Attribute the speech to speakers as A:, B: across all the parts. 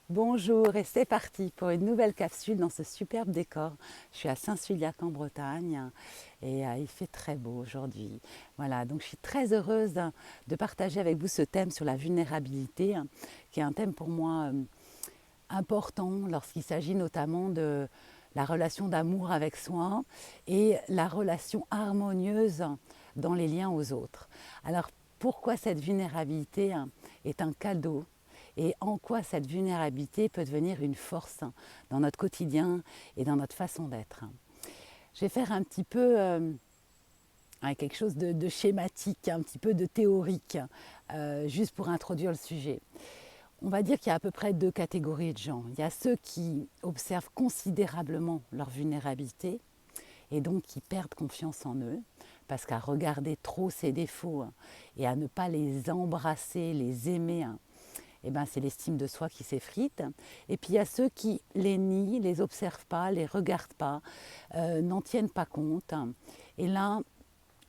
A: Bonjour et c'est parti pour une nouvelle capsule dans ce superbe décor. Je suis à Saint-Sulliac en Bretagne et il fait très beau aujourd'hui. Voilà, donc je suis très heureuse de partager avec vous ce thème sur la vulnérabilité, qui est un thème pour moi important lorsqu'il s'agit notamment de la relation d'amour avec soi et la relation harmonieuse dans les liens aux autres. Alors pourquoi cette vulnérabilité est un cadeau et en quoi cette vulnérabilité peut devenir une force dans notre quotidien et dans notre façon d'être. Je vais faire un petit peu quelque chose de schématique, un petit peu de théorique, juste pour introduire le sujet. On va dire qu'il y a à peu près deux catégories de gens. Il y a ceux qui observent considérablement leur vulnérabilité et donc qui perdent confiance en eux parce qu'à regarder trop ces défauts et à ne pas les embrasser, les aimer, eh ben, c'est l'estime de soi qui s'effrite. Et puis il y a ceux qui les nient, les observent pas, les regardent pas, n'en tiennent pas compte. Et là,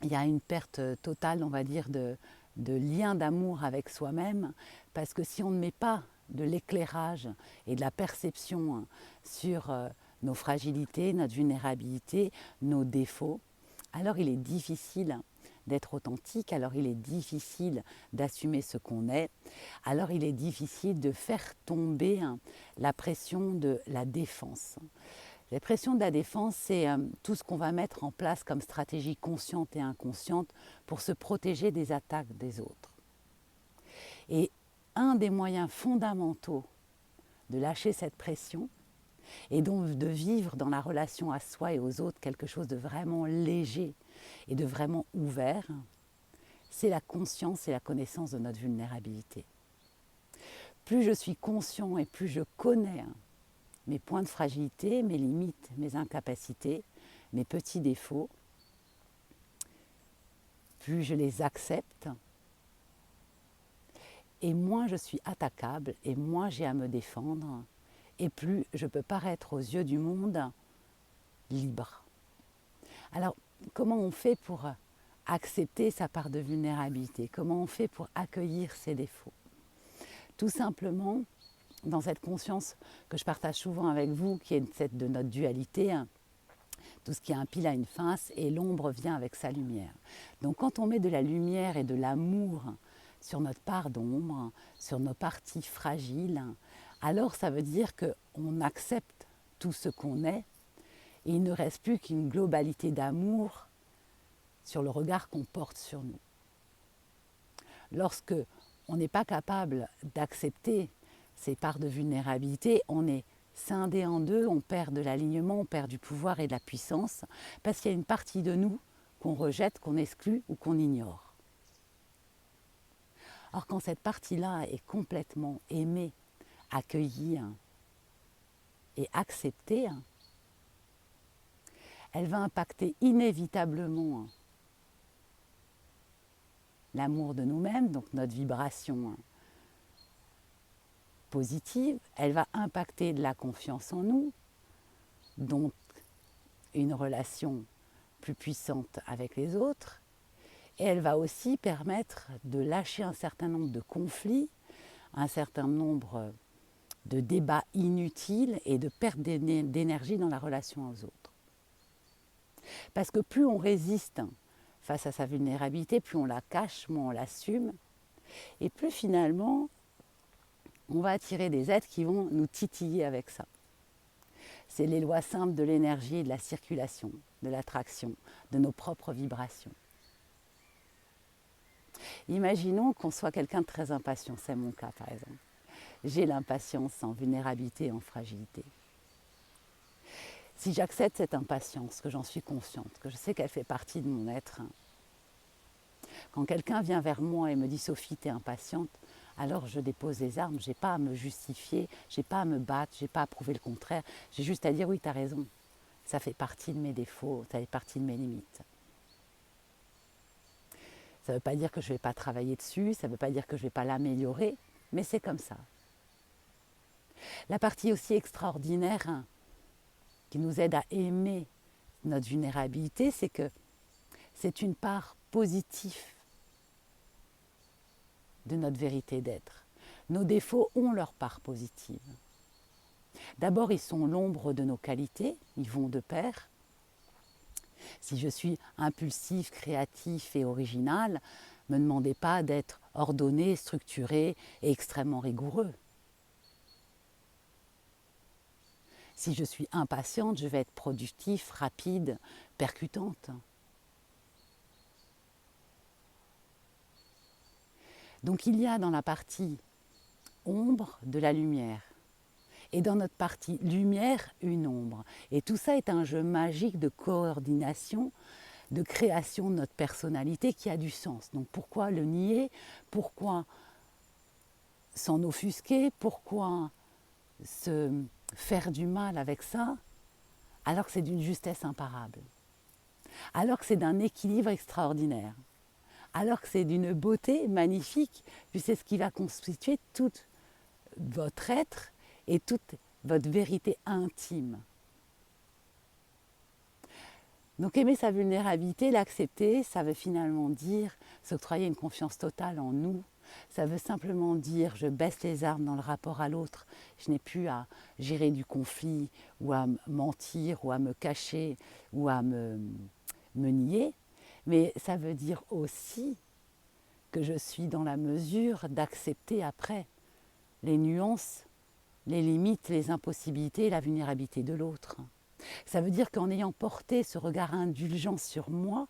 A: il y a une perte totale, on va dire, de lien d'amour avec soi-même, parce que si on ne met pas de l'éclairage et de la perception sur nos fragilités, notre vulnérabilité, nos défauts, alors il est difficile d'être authentique, alors il est difficile d'assumer ce qu'on est, alors il est difficile de faire tomber la pression de la défense. La pression de la défense, c'est tout ce qu'on va mettre en place comme stratégie consciente et inconsciente pour se protéger des attaques des autres. Et un des moyens fondamentaux de lâcher cette pression et donc de vivre dans la relation à soi et aux autres quelque chose de vraiment léger et de vraiment ouvert, c'est la conscience et la connaissance de notre vulnérabilité. Plus je suis conscient et plus je connais mes points de fragilité, mes limites, mes incapacités, mes petits défauts, plus je les accepte, et moins je suis attaquable, et moins j'ai à me défendre, et plus je peux paraître aux yeux du monde libre. Alors, comment on fait pour accepter sa part de vulnérabilité? Comment on fait pour accueillir ses défauts? Tout simplement, dans cette conscience que je partage souvent avec vous, qui est celle de notre dualité, tout ce qui est un pile a une face et l'ombre vient avec sa lumière. Donc quand on met de la lumière et de l'amour sur notre part d'ombre, sur nos parties fragiles, alors ça veut dire qu'on accepte tout ce qu'on est et il ne reste plus qu'une globalité d'amour sur le regard qu'on porte sur nous. Lorsque on n'est pas capable d'accepter ces parts de vulnérabilité, on est scindé en deux, on perd de l'alignement, on perd du pouvoir et de la puissance, parce qu'il y a une partie de nous qu'on rejette, qu'on exclut ou qu'on ignore. Or, quand cette partie-là est complètement aimée, accueillie et acceptée, elle va impacter inévitablement l'amour de nous-mêmes, donc notre vibration positive, elle va impacter de la confiance en nous, donc une relation plus puissante avec les autres, et elle va aussi permettre de lâcher un certain nombre de conflits, un certain nombre de débats inutiles et de perte d'énergie dans la relation aux autres. Parce que plus on résiste face à sa vulnérabilité, plus on la cache, moins on l'assume, et plus finalement on va attirer des êtres qui vont nous titiller avec ça. C'est les lois simples de l'énergie, de la circulation, de l'attraction, de nos propres vibrations. Imaginons qu'on soit quelqu'un de très impatient, c'est mon cas par exemple. J'ai l'impatience en vulnérabilité et en fragilité. Si j'accepte cette impatience, que j'en suis consciente, que je sais qu'elle fait partie de mon être, quand quelqu'un vient vers moi et me dit « Sophie, t'es impatiente », alors je dépose les armes, je n'ai pas à me justifier, je n'ai pas à me battre, je n'ai pas à prouver le contraire, j'ai juste à dire « Oui, tu as raison, ça fait partie de mes défauts, ça fait partie de mes limites ». Ça ne veut pas dire que je ne vais pas travailler dessus, ça ne veut pas dire que je ne vais pas l'améliorer, mais c'est comme ça. La partie aussi extraordinaire qui nous aide à aimer notre vulnérabilité, c'est que c'est une part positive de notre vérité d'être. Nos défauts ont leur part positive. D'abord, ils sont l'ombre de nos qualités, ils vont de pair. Si je suis impulsif, créatif et original, ne me demandez pas d'être ordonné, structuré et extrêmement rigoureux. Si je suis impatiente, je vais être productif, rapide, percutante. Donc il y a dans la partie ombre de la lumière et dans notre partie lumière une ombre. Et tout ça est un jeu magique de coordination, de création de notre personnalité qui a du sens. Donc pourquoi le nier? Pourquoi s'en offusquer? Pourquoi se faire du mal avec ça alors que c'est d'une justesse imparable? Alors que c'est d'un équilibre extraordinaire? Alors que c'est d'une beauté magnifique, puis c'est ce qui va constituer tout votre être et toute votre vérité intime. Donc aimer sa vulnérabilité, l'accepter, ça veut finalement dire s'octroyer une confiance totale en nous. Ça veut simplement dire je baisse les armes dans le rapport à l'autre. Je n'ai plus à gérer du conflit ou à mentir ou à me cacher ou à me nier. Mais ça veut dire aussi que je suis dans la mesure d'accepter après les nuances, les limites, les impossibilités et la vulnérabilité de l'autre. Ça veut dire qu'en ayant porté ce regard indulgent sur moi,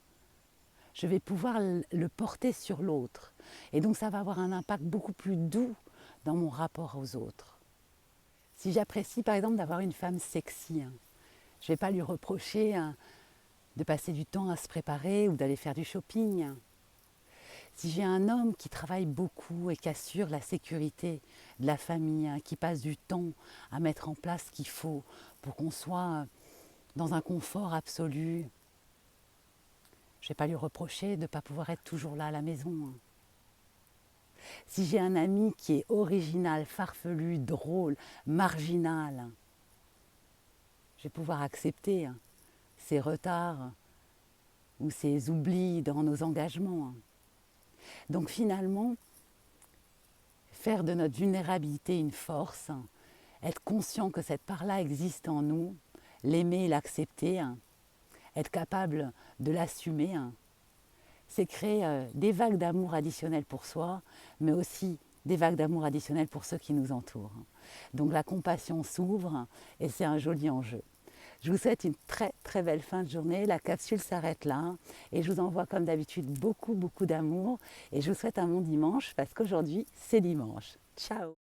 A: je vais pouvoir le porter sur l'autre. Et donc ça va avoir un impact beaucoup plus doux dans mon rapport aux autres. Si j'apprécie par exemple d'avoir une femme sexy, je ne vais pas lui reprocher de passer du temps à se préparer ou d'aller faire du shopping. Si j'ai un homme qui travaille beaucoup et qui assure la sécurité de la famille, qui passe du temps à mettre en place ce qu'il faut pour qu'on soit dans un confort absolu, je ne vais pas lui reprocher de ne pas pouvoir être toujours là à la maison. Si j'ai un ami qui est original, farfelu, drôle, marginal, je vais pouvoir accepter ses retards ou ses oublis dans nos engagements. Donc finalement, faire de notre vulnérabilité une force, être conscient que cette part-là existe en nous, l'aimer et l'accepter, être capable de l'assumer, c'est créer des vagues d'amour additionnelles pour soi, mais aussi des vagues d'amour additionnelles pour ceux qui nous entourent. Donc la compassion s'ouvre et c'est un joli enjeu. Je vous souhaite une très très belle fin de journée. La capsule s'arrête là et je vous envoie comme d'habitude beaucoup d'amour et je vous souhaite un bon dimanche parce qu'aujourd'hui c'est dimanche. Ciao!